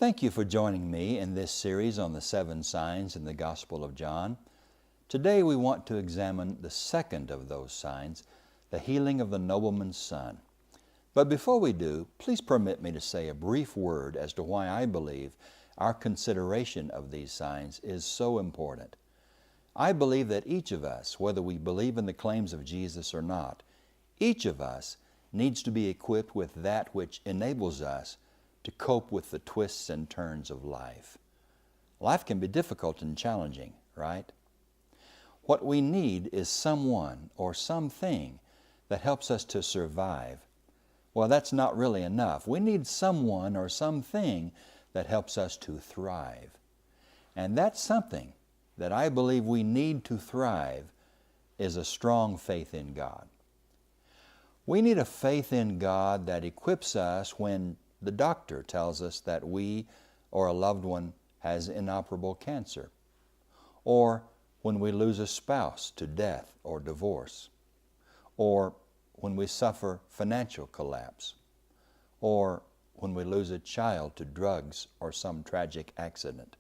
Thank you for joining me in this series on the 7 signs in the Gospel of John. Today we want to examine the second of those signs, the healing of the nobleman's son. But before we do, please permit me to say a brief word as to why I believe our consideration of these signs is so important. I believe that each of us, whether we believe in the claims of Jesus or not, each of us needs to be equipped with that which enables us to cope with the twists and turns of life. Life can be difficult and challenging, right? What we need is someone or something that helps us to survive. Well, that's not really enough. We need someone or something that helps us to thrive. And that something that I believe we need to thrive is a strong faith in God. We need a faith in God that equips us when the doctor tells us that we or a loved one has inoperable cancer, or when we lose a spouse to death or divorce, or when we suffer financial collapse, or when we lose a child to drugs or some tragic accident.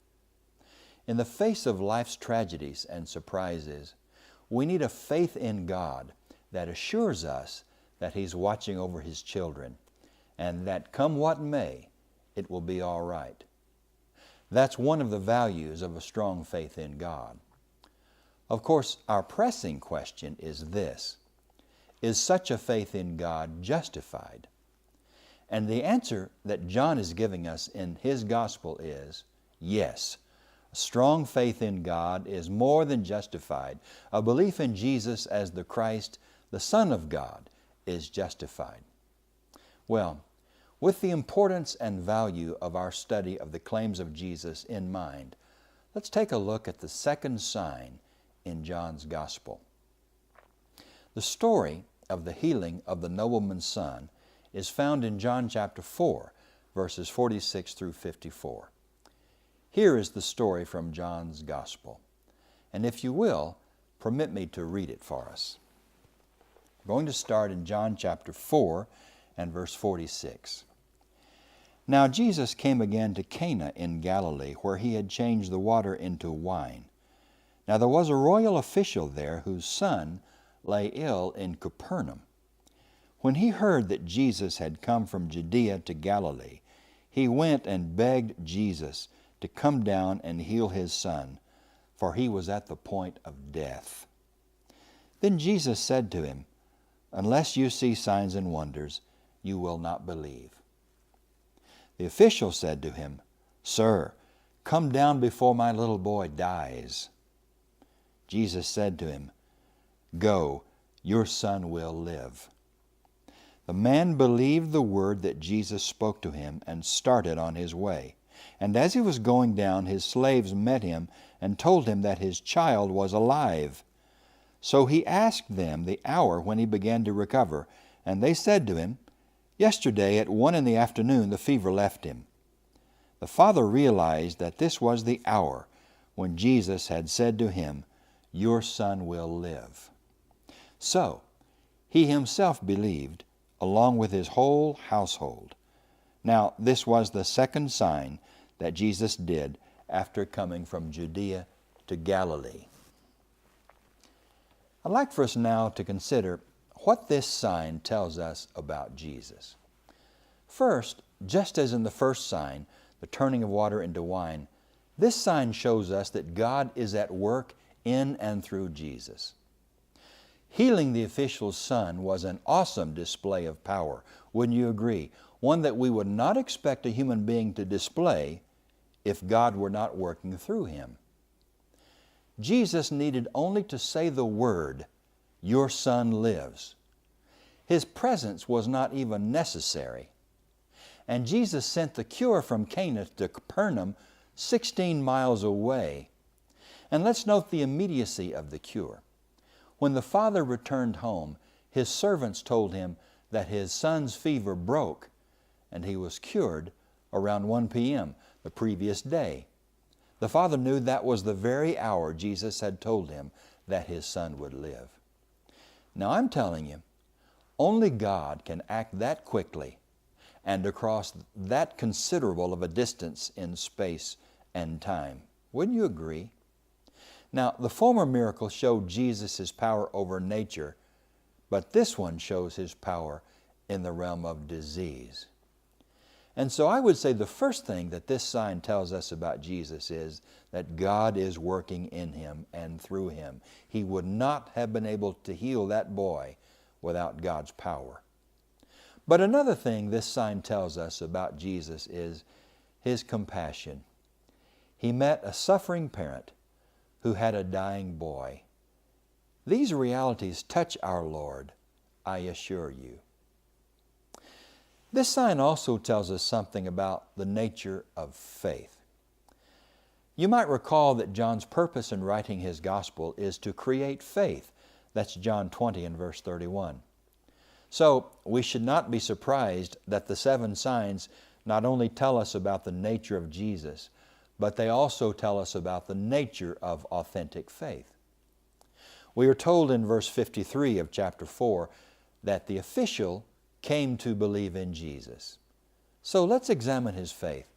In the face of life's tragedies and surprises, we need a faith in God that assures us that He's watching over His children, and that come what may, it will be all right. That's one of the values of a strong faith in God. Of course, our pressing question is this: is such a faith in God justified? And the answer that John is giving us in his gospel is yes. A strong faith in God is more than justified. A belief in Jesus as the Christ, the Son of God, is justified. Well, with the importance and value of our study of the claims of Jesus in mind, let's take a look at the second sign in John's Gospel. The story of the healing of the nobleman's son is found in John chapter 4, verses 46 through 54. Here is the story from John's Gospel. And if you will, permit me to read it for us. I'm going to start in John chapter 4 and verse 46. Now Jesus came again to Cana in Galilee, where He had changed the water into wine. Now there was a royal official there whose son lay ill in Capernaum. When he heard that Jesus had come from Judea to Galilee, he went and begged Jesus to come down and heal his son, for he was at the point of death. Then Jesus said to him, "Unless you see signs and wonders, you will not believe." The official said to him, "Sir, come down before my little boy dies." Jesus said to him, "Go, your son will live." The man believed the word that Jesus spoke to him and started on his way. And as he was going down, his slaves met him and told him that his child was alive. So he asked them the hour when he began to recover, and they said to him, "Yesterday at 1 p.m, the fever left him." The father realized that this was the hour when Jesus had said to him, "Your son will live." So he himself believed, along with his whole household. Now this was the second sign that Jesus did after coming from Judea to Galilee. I'd like for us now to consider what this sign tells us about Jesus. First, just as in the first sign, the turning of water into wine, this sign shows us that God is at work in and through Jesus. Healing the official's son was an awesome display of power, wouldn't you agree? One that we would not expect a human being to display if God were not working through him. Jesus needed only to say the word, "Your son lives." His presence was not even necessary. And Jesus sent the cure from Cana to Capernaum, 16 miles away. And let's note the immediacy of the cure. When the father returned home, his servants told him that his son's fever broke, and he was cured around 1 p.m. the previous day. The father knew that was the very hour Jesus had told him that his son would live. Now I'm telling you, only God can act that quickly and across that considerable of a distance in space and time. Wouldn't you agree? Now, the former miracle showed Jesus' power over nature, but this one shows His power in the realm of disease. And so I would say the first thing that this sign tells us about Jesus is that God is working in Him and through Him. He would not have been able to heal that boy without God's power. But another thing this sign tells us about Jesus is His compassion. He met a suffering parent who had a dying boy. These realities touch our Lord, I assure you. This sign also tells us something about the nature of faith. You might recall that John's purpose in writing his gospel is to create faith. That's John 20 and verse 31. So we should not be surprised that the 7 signs not only tell us about the nature of Jesus, but they also tell us about the nature of authentic faith. We are told in verse 53 of chapter 4 that the official came to believe in Jesus. So let's examine his faith,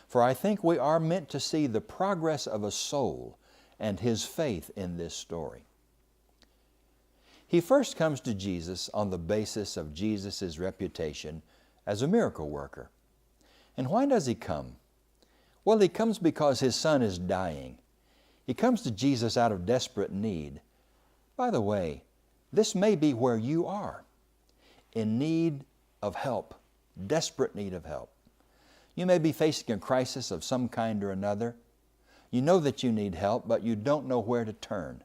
for I think we are meant to see the progress of a soul and his faith in this story. He first comes to Jesus on the basis of Jesus' reputation as a miracle worker. And why does he come? Well, he comes because his son is dying. He comes to Jesus out of desperate need. By the way, this may be where you are, in need of help, desperate need of help. You may be facing a crisis of some kind or another. You know that you need help, but you don't know where to turn.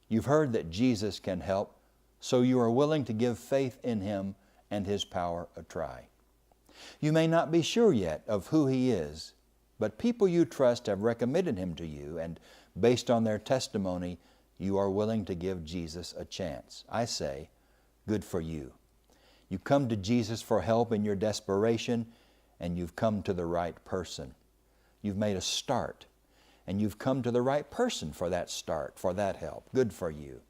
You've heard that Jesus can help, so you are willing to give faith in Him and His power a try. You may not be sure yet of who He is, but people you trust have recommended Him to you, and based on their testimony, you are willing to give Jesus a chance. I say, good for you. You come to Jesus for help in your desperation, and you've come to the right person. You've made a start, and you've come to the right person for that start, for that help. Good for you.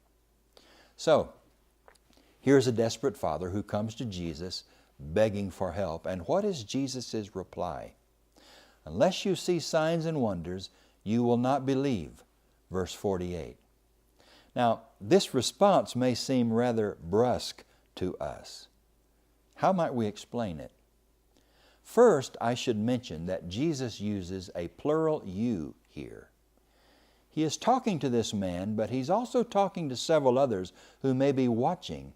So, here's a desperate father who comes to Jesus begging for help. And what is Jesus' reply? Unless you see signs and wonders, you will not believe. Verse 48. Now, this response may seem rather brusque to us. How might we explain it? First, I should mention that Jesus uses a plural you here. He is talking to this man, but He's also talking to several others who may be watching,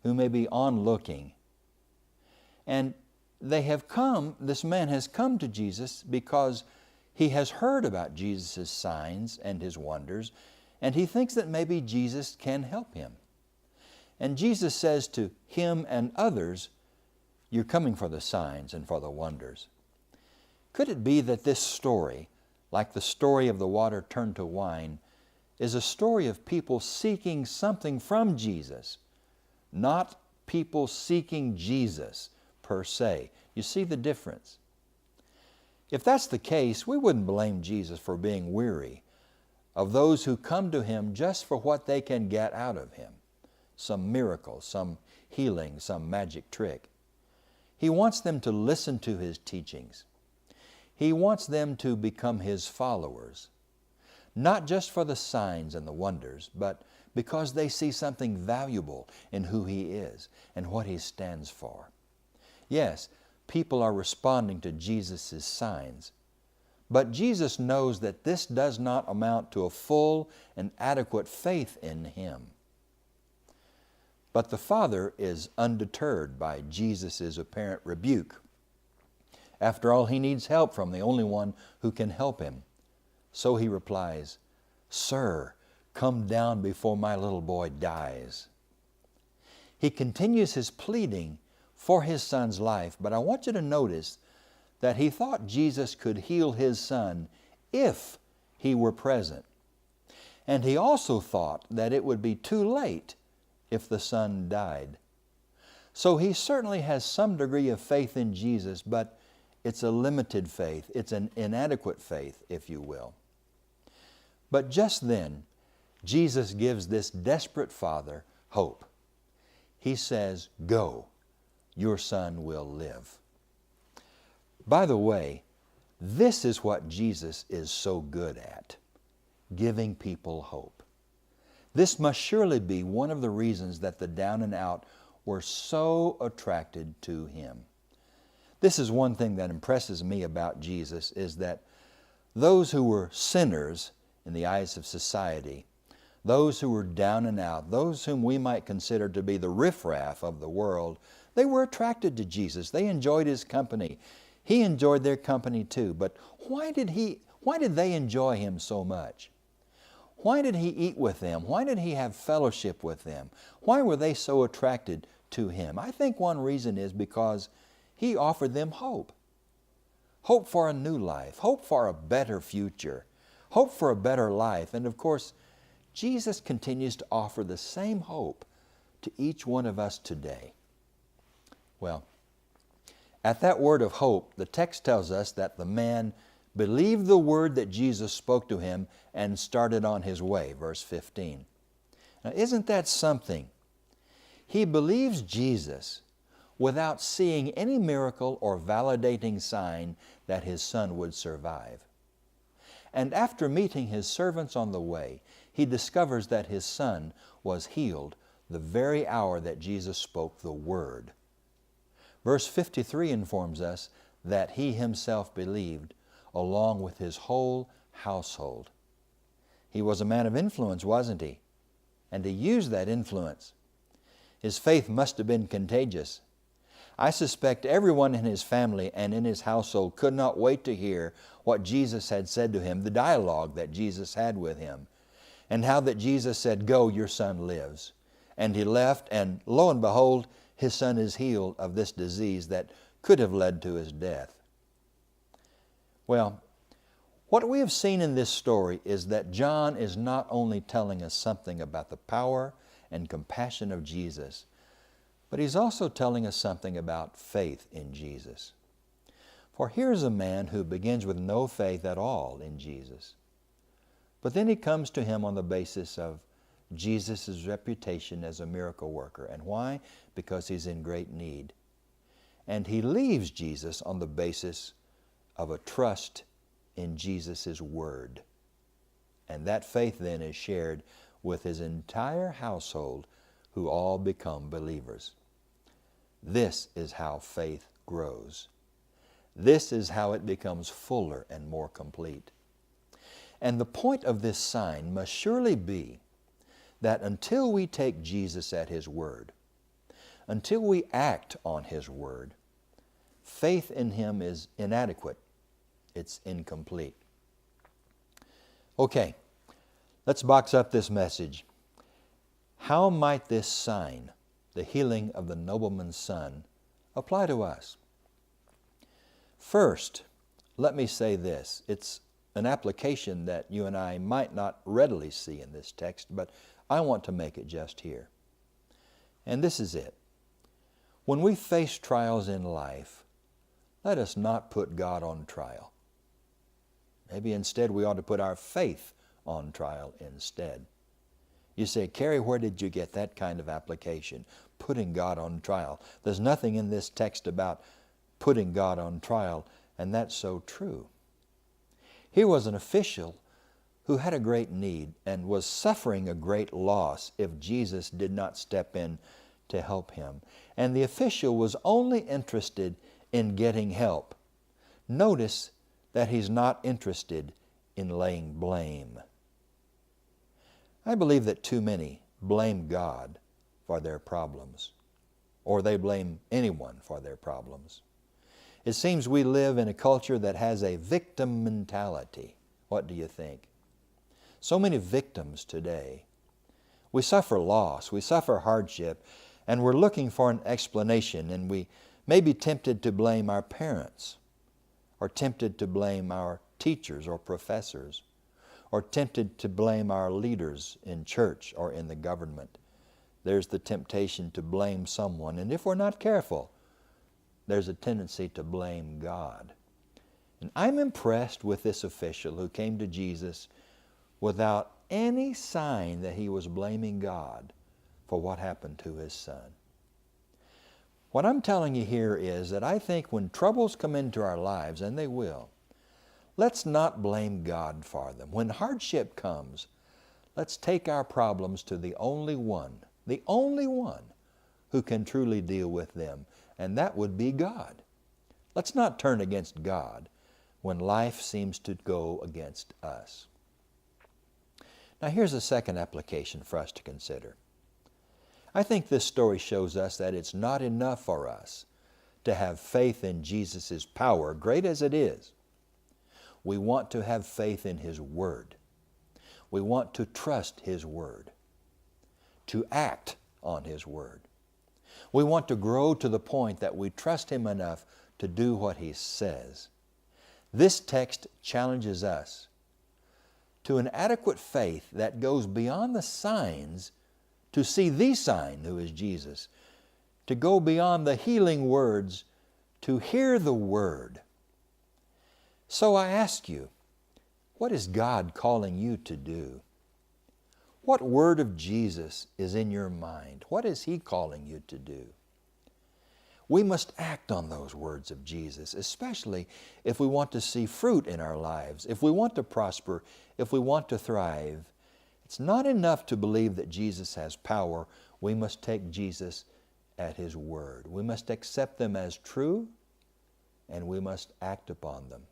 who may be onlooking. And this man has come to Jesus because he has heard about Jesus' signs and His wonders, and he thinks that maybe Jesus can help him. And Jesus says to him and others, you're coming for the signs and for the wonders. Could it be that this story, like the story of the water turned to wine, is a story of people seeking something from Jesus, not people seeking Jesus per se? You see the difference? If that's the case, we wouldn't blame Jesus for being weary of those who come to Him just for what they can get out of Him. Some miracle, some healing, some magic trick. He wants them to listen to His teachings. He wants them to become His followers, not just for the signs and the wonders, but because they see something valuable in who He is and what He stands for. Yes, people are responding to Jesus' signs, but Jesus knows that this does not amount to a full and adequate faith in Him. But the Father is undeterred by Jesus' apparent rebuke. After all, He needs help from the only one who can help him. So He replies, "Sir, come down before my little boy dies." He continues His pleading for His son's life, but I want you to notice that He thought Jesus could heal His son if He were present. And He also thought that it would be too late if the son died. So He certainly has some degree of faith in Jesus, but it's a limited faith. It's an inadequate faith, if you will. But just then, Jesus gives this desperate father hope. He says, "Go. your son will live. By the way, this is what Jesus is so good at, giving people hope. This must surely be one of the reasons that the down and out were so attracted to him. This is one thing that impresses me about Jesus, is that those who were sinners in the eyes of society, those who were down and out, those whom we might consider to be the riffraff of the world, they were attracted to Jesus. They enjoyed his company. He enjoyed their company too. But why did they enjoy him so much? Why did he eat with them? Why did he have fellowship with them? Why were they so attracted to him? I think one reason is because he offered them hope. Hope for a new life, hope for a better future, hope for a better life. And of course, Jesus continues to offer the same hope to each one of us today. Well, at that word of hope, the text tells us that the man believed the word that Jesus spoke to him and started on his way, verse 15. Now, isn't that something? He believes Jesus without seeing any miracle or validating sign that his son would survive. And after meeting his servants on the way, he discovers that his son was healed the very hour that Jesus spoke the word. Verse 53 informs us that he himself believed along with his whole household. He was a man of influence, wasn't he? And he used that influence. His faith must have been contagious. I suspect everyone in his family and in his household could not wait to hear what Jesus had said to him, the dialogue that Jesus had with him, and how that Jesus said, "Go, your son lives." And he left, and lo and behold, his son is healed of this disease that could have led to his death. Well, what we have seen in this story is that John is not only telling us something about the power and compassion of Jesus, but he's also telling us something about faith in Jesus. For here's a man who begins with no faith at all in Jesus. But then he comes to him on the basis of Jesus' reputation as a miracle worker. And why? Because he's in great need. And he leaves Jesus on the basis of a trust in Jesus' word. And that faith then is shared with his entire household, who all become believers. This is how faith grows. This is how it becomes fuller and more complete. And the point of this sign must surely be that until we take Jesus at his word, until we act on his word, faith in him is inadequate. It's incomplete. Okay, let's box up this message. How might this sign, the healing of the nobleman's son, apply to us? First, let me say this. It's an application that you and I might not readily see in this text, but I want to make it just here. And this is it. When we face trials in life, let us not put God on trial. Maybe instead we ought to put our faith on trial instead. You say, "Carrie, where did you get that kind of application? Putting God on trial." There's nothing in this text about putting God on trial, and that's so true. Here was an official who had a great need and was suffering a great loss if Jesus did not step in to help him. And the official was only interested in getting help. Notice that he's not interested in laying blame. I believe that too many blame God for their problems, or they blame anyone for their problems. It seems we live in a culture that has a victim mentality. What do you think? So many victims today. We suffer loss, we suffer hardship, and we're looking for an explanation, and we may be tempted to blame our parents, or tempted to blame our teachers or professors, or tempted to blame our leaders in church or in the government. There's the temptation to blame someone, and if we're not careful, there's a tendency to blame God. And I'm impressed with this official who came to Jesus without any sign that he was blaming God for what happened to his son. What I'm telling you here is that I think when troubles come into our lives, and they will, let's not blame God for them. When hardship comes, let's take our problems to the only one who can truly deal with them, and that would be God. Let's not turn against God when life seems to go against us. Now here's a second application for us to consider. I think this story shows us that it's not enough for us to have faith in Jesus' power, great as it is. We want to have faith in His Word. We want to trust His Word, to act on His Word. We want to grow to the point that we trust Him enough to do what He says. This text challenges us to an adequate faith that goes beyond the signs to see the sign, who is Jesus, to go beyond the healing words, to hear the Word. So I ask you, what is God calling you to do? What word of Jesus is in your mind? What is He calling you to do? We must act on those words of Jesus, especially if we want to see fruit in our lives, if we want to prosper, if we want to thrive. It's not enough to believe that Jesus has power. We must take Jesus at His word. We must accept them as true, and we must act upon them.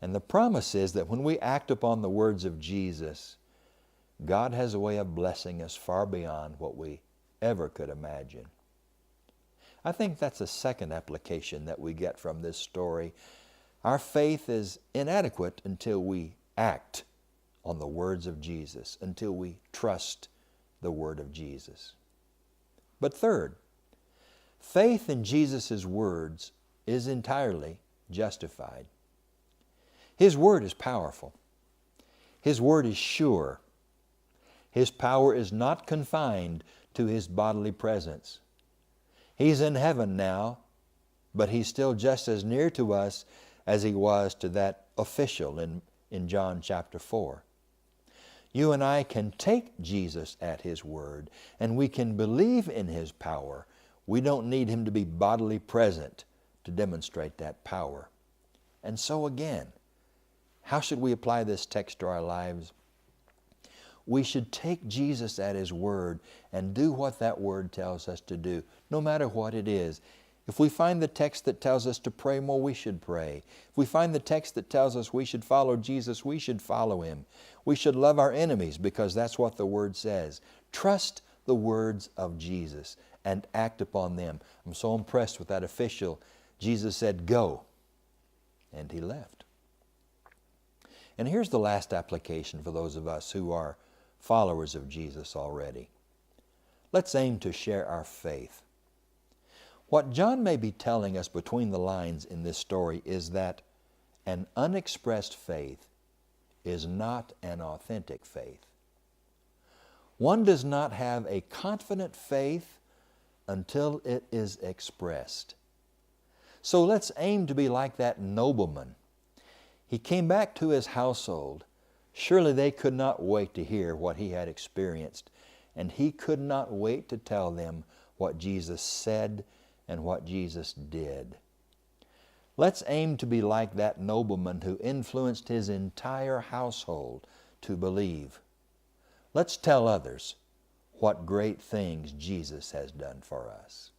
And the promise is that when we act upon the words of Jesus, God has a way of blessing us far beyond what we ever could imagine. I think that's a second application that we get from this story. Our faith is inadequate until we act on the words of Jesus, until we trust the word of Jesus. But third, faith in Jesus' words is entirely justified. His word is powerful. His word is sure. His power is not confined to His bodily presence. He's in heaven now, but He's still just as near to us as He was to that official in John chapter 4. You and I can take Jesus at His word, and we can believe in His power. We don't need Him to be bodily present to demonstrate that power. And so again, how should we apply this text to our lives? We should take Jesus at His word and do what that word tells us to do, no matter what it is. If we find the text that tells us to pray more, we should pray. If we find the text that tells us we should follow Jesus, we should follow Him. We should love our enemies because that's what the word says. Trust the words of Jesus and act upon them. I'm so impressed with that official. Jesus said, "Go," and he left. And here's the last application for those of us who are followers of Jesus already. Let's aim to share our faith. What John may be telling us between the lines in this story is that an unexpressed faith is not an authentic faith. One does not have a confident faith until it is expressed. So let's aim to be like that nobleman. He came back to his household. Surely they could not wait to hear what he had experienced, and he could not wait to tell them what Jesus said and what Jesus did. Let's aim to be like that nobleman who influenced his entire household to believe. Let's tell others what great things Jesus has done for us.